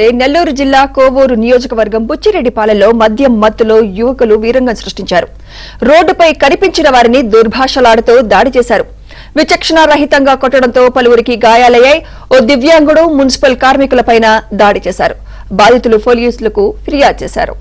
నెల్లూరు జిల్లా కోవూరు నియోజకవర్గం బుచ్చిరెడ్డిపాలెంలో మద్యం మత్తులో యువకులు వీరంగం సృష్టించారు. రోడ్డుపై కనిపించిన వారిని దుర్భాషలాడుతూ దాడి చేశారు. విచక్షణారహితంగా కొట్టడంతో పలువురికి గాయాలయ్యాయి. ఓ దివ్యాంగుడు మున్సిపల్ కార్మికులపైన దాడి చేశారు. బాధితులు పోలీసులకు ఫిర్యాదు చేశారు.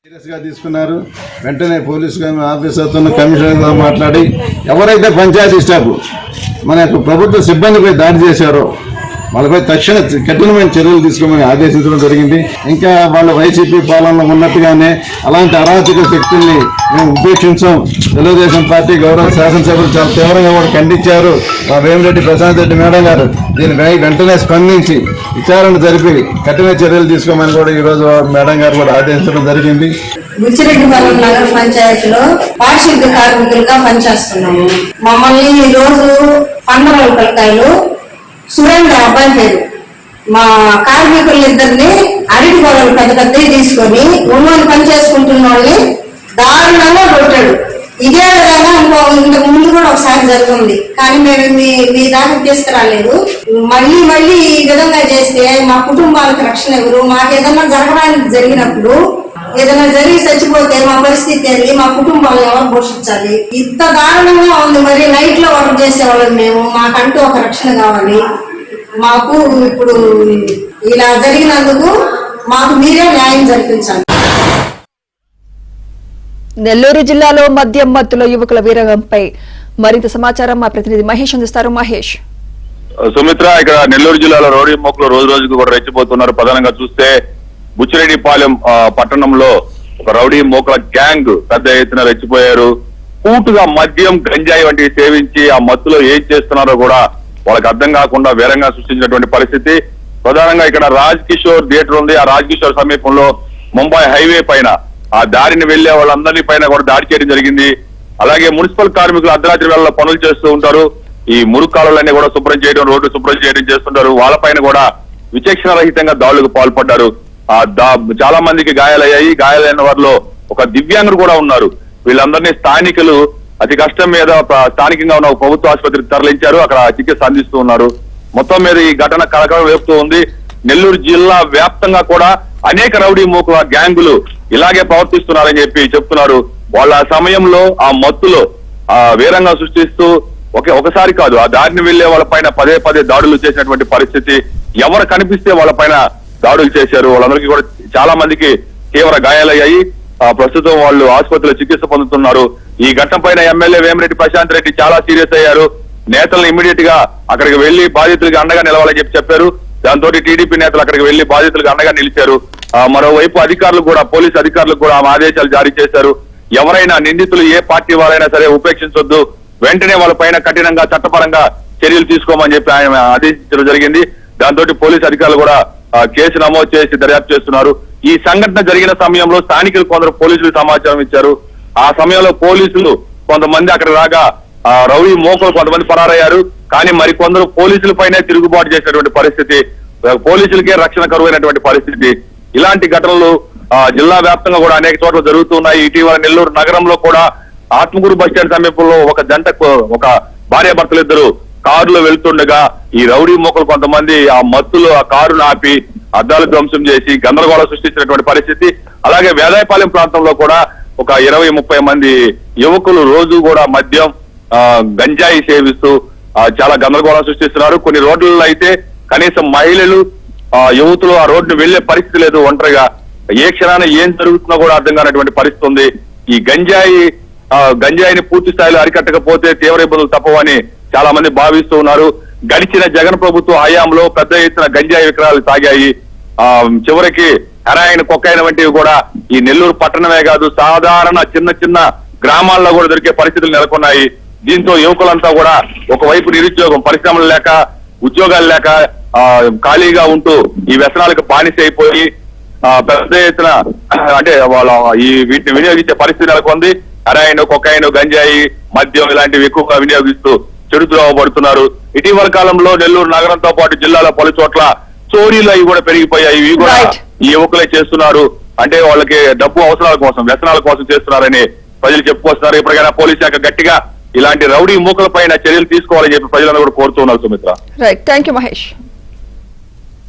సీరియస్ గా తీసుకున్నారు. వెంటనే పోలీసు ఆఫీసర్తో కమిషనర్తో మాట్లాడి ఎవరైతే పంచాయతీ స్టాఫ్ మన యొక్క ప్రభుత్వ సిబ్బందిపై దాడి చేశారో వాళ్ళపై తక్షణ కఠినమైన చర్యలు తీసుకోమని ఆదేశించడం జరిగింది. ఇంకా వాళ్ళ వైసీపీ పాలనలో ఉన్నట్టుగానే అలాంటి అరాచక శక్తుల్ని మేము ఉపేక్షించాం. తెలుగుదేశం పార్టీ గౌరవ శాసనసభ్యులు చాలా తీవ్రంగా కూడా ఖండించారు. వేమిరెడ్డి ప్రశాంత్ రెడ్డి మేడం గారు దీనిపై వెంటనే స్పందించి విచారణ జరిపి కఠిన చర్యలు తీసుకోమని కూడా ఈ రోజు మేడం గారు కూడా ఆదేశించడం జరిగింది. బుచ్చిరెడ్డిపాలెం నగర పంచాయతీలో పారిశుద్ధ కార్మికులుగా పనిచేస్తున్నాము. మమ్మల్ని ఈ రోజు పండగల పిల్లకాయలు సురేంద్ర అబ్బాయి పేరు మా కార్మికులిద్దరిని అరటి గొడవలు పెద్ద పెద్దవి తీసుకొని ఉన్నోని పని చేసుకుంటున్న వాళ్ళని దారుణంగా కొట్టాడు. ఇదే విధంగా ఇంతకు ముందు కూడా ఒకసారి జరుగుతుంది, కానీ మేము మీ దాకా తీసుకురాలేదు. మళ్ళీ ఈ విధంగా చేస్తే మా కుటుంబాలకు రక్షణ ఎవరు? మాకు ఏదన్నా జరగడానికి జరిగినప్పుడు ఏదైనా జరిగి చచ్చిపోతే మా పరిస్థితి ఏంటి? మా కుటుంబాలను ఎవరు పోషించాలి? ఇంత దారుణంగా ఉంది. మరి నైట్ లో వర్క్ చేసేవాళ్ళం మేము, మాకంటూ ఒక రక్షణ కావాలి. మాకు ఇప్పుడు ఇలా జరిగినందుకు మాకు మీరే న్యాయం జరిపించాలి. నెల్లూరు జిల్లాలో మద్యం మత్తులో యువకుల వీరంగంపై మరింత సమాచారం మా ప్రతినిధి మహేష్ అందిస్తారు. మహేష్. సుమిత్ర, ఇక్కడ నెల్లూరు జిల్లాలో రౌడీ మొక్కలు రోజు రోజుకు కూడా రెచ్చిపోతున్నారు. ప్రధానంగా చూస్తే బుచ్చిరెడ్డిపాలెం పట్టణంలో ఒక రౌడీ మోకల గ్యాంగ్ పెద్ద ఎత్తున రెచ్చిపోయారు. పూటుగా మద్యం గంజాయి వంటివి సేవించి ఆ మత్తులో ఏం చేస్తున్నారో కూడా వాళ్ళకి అర్థం కాకుండా వేరంగా సృష్టించినటువంటి పరిస్థితి. ప్రధానంగా ఇక్కడ రాజ్ కిషోర్ థియేటర్ ఉంది. ఆ రాజ్ కిషోర్ సమీపంలో ముంబై హైవే పైన ఆ దారిని వెళ్లే వాళ్ళందరి పైన కూడా దాడి చేయడం జరిగింది. అలాగే మున్సిపల్ కార్మికులు అర్ధరాత్రి వేళల్లో పనులు చేస్తూ ఉంటారు. ఈ మురుకాలన్నీ కూడా శుభ్రం చేయడం, రోడ్డు శుభ్రం చేయడం చేస్తుంటారు. వాళ్ళపైన కూడా విచక్షణ రహితంగా దాడులకు పాల్పడ్డారు. చాలా మందికి గాయాలయ్యాయి. గాయాలైన వారిలో ఒక దివ్యాంగుడు కూడా ఉన్నారు. వీళ్ళందరినీ స్థానికులు అతి కష్టం మీద స్థానికంగా ఉన్న ప్రభుత్వ ఆసుపత్రికి తరలించారు. అక్కడ చికిత్స అందిస్తూ ఉన్నారు. మొత్తం మీద ఈ ఘటన కలకలం వేపుతూ ఉంది. నెల్లూరు జిల్లా వ్యాప్తంగా కూడా అనేక రౌడీ మూకుల గ్యాంగులు ఇలాగే ప్రవర్తిస్తున్నారని చెప్తున్నారు. వాళ్ళ సమయంలో ఆ మత్తులో వీరంగా సృష్టిస్తూ ఒకసారి కాదు, ఆ దారిని వెళ్లే వాళ్ళ పైన పదే దాడులు చేసినటువంటి పరిస్థితి. ఎవరు కనిపిస్తే వాళ్ళ పైన దాడులు చేశారు. వాళ్ళందరికీ కూడా చాలా మందికి తీవ్ర గాయాలయ్యాయి. ప్రస్తుతం వాళ్ళు ఆసుపత్రిలో చికిత్స పొందుతున్నారు. ఈ ఘటన పైన ఎమ్మెల్యే వేమిరెడ్డి ప్రశాంత్ రెడ్డి చాలా సీరియస్ అయ్యారు. నేతలను ఇమీడియట్ గా అక్కడికి వెళ్లి బాధితులకు అండగా నిలవాలని చెప్పారు. దాంతో టీడీపీ నేతలు అక్కడికి వెళ్లి బాధితులకు అండగా నిలిచారు. మరోవైపు అధికారులు కూడా, పోలీసు అధికారులకు కూడా ఆదేశాలు జారీ చేశారు. ఎవరైనా నిందితులు ఏ పార్టీ వారైనా సరే ఉపేక్షించొద్దు, వెంటనే వాళ్ళ పైన కఠినంగా చట్టపరంగా చర్యలు తీసుకోమని చెప్పి ఆయన ఆదేశించడం జరిగింది. దాంతో పోలీసు అధికారులు కూడా కేసు నమోదు చేసి దర్యాప్తు చేస్తున్నారు. ఈ సంఘటన జరిగిన సమయంలో స్థానికులు కొందరు పోలీసులు సమాచారం ఇచ్చారు. ఆ సమయంలో పోలీసులు కొంతమంది అక్కడ రాగా రౌడీ మోకలు కొంతమంది పరారయ్యారు. కానీ మరికొందరు పోలీసుల పైనే తిరుగుబాటు చేసినటువంటి పరిస్థితి, పోలీసులకే రక్షణ కరువైనటువంటి పరిస్థితి. ఇలాంటి ఘటనలు జిల్లా వ్యాప్తంగా కూడా అనేక చోట్ల జరుగుతున్నాయి. ఇటీవల నెల్లూరు నగరంలో కూడా ఆత్మకూరు బస్టాండ్ సమీపంలో ఒక భార్యాభర్తలు ఇద్దరు కారులో వెళ్తుండగా ఈ రౌడీ మోకలు కొంతమంది ఆ మత్తులో ఆ కారును ఆపి అద్దాలు ధ్వంసం చేసి గందరగోళం సృష్టించినటువంటి పరిస్థితి. అలాగే వేదాయపాలెం ప్రాంతంలో కూడా ఒక 20-30 మంది యువకులు రోజు కూడా మద్యం గంజాయి సేవిస్తూ చాలా గందరగోళం సృష్టిస్తున్నారు. కొన్ని రోడ్లలో అయితే కనీసం మహిళలు యువతులు ఆ రోడ్డును వెళ్లే పరిస్థితి లేదు. ఒంటరిగా ఏ క్షణాన ఏం జరుగుతుందో కూడా అర్థం కానటువంటి పరిస్థితి ఉంది. ఈ గంజాయిని పూర్తి స్థాయిలో అరికట్టకపోతే తీవ్ర ఇబ్బందులు తప్పవని చాలా మంది భావిస్తూ ఉన్నారు. గడిచిన జగన్ ప్రభుత్వ హయాంలో పెద్ద ఎత్తున గంజాయి విక్రయాలు సాగాయి. చివరికి హెరాయిన్, కొకైన్ వంటివి కూడా ఈ నెల్లూరు పట్టణమే కాదు, సాధారణ చిన్న గ్రామాల్లో కూడా దొరికే పరిస్థితులు నెలకొన్నాయి. దీంతో యువకులంతా కూడా ఒకవైపు నిరుద్యోగం, పరిశ్రమలు లేక, ఉద్యోగాలు లేక ఖాళీగా ఉంటూ ఈ వ్యసనాలకు బానిస అయిపోయి పెద్ద ఎత్తున అంటే వాళ్ళ వీటిని వినియోగించే పరిస్థితి నెలకొంది. హెరాయిన్, కొకైన్, గంజాయి, మద్యం ఇలాంటివి ఎక్కువగా వినియోగిస్తూ చెడుద్రోవ పడుతున్నారు. ఇటీవల కాలంలో నెల్లూరు నగరంతో పాటు జిల్లాలో పలు చోట్ల చోరీలు అవి కూడా పెరిగిపోయాయి. ఇవి కూడా Right. ఈ యువకులే చేస్తున్నారు. అంటే వాళ్ళకి డబ్బు అవసరాల కోసం, వ్యసనాల కోసం చేస్తున్నారని ప్రజలు చెప్పుకొస్తున్నారు. ఇప్పటికైనా పోలీస్ శాఖ గట్టిగా ఇలాంటి రౌడీ మూకల పైన చర్యలు తీసుకోవాలని చెప్పి ప్రజలను కూడా కోరుతున్నారు. Sumitra. Right, thank you Mahesh.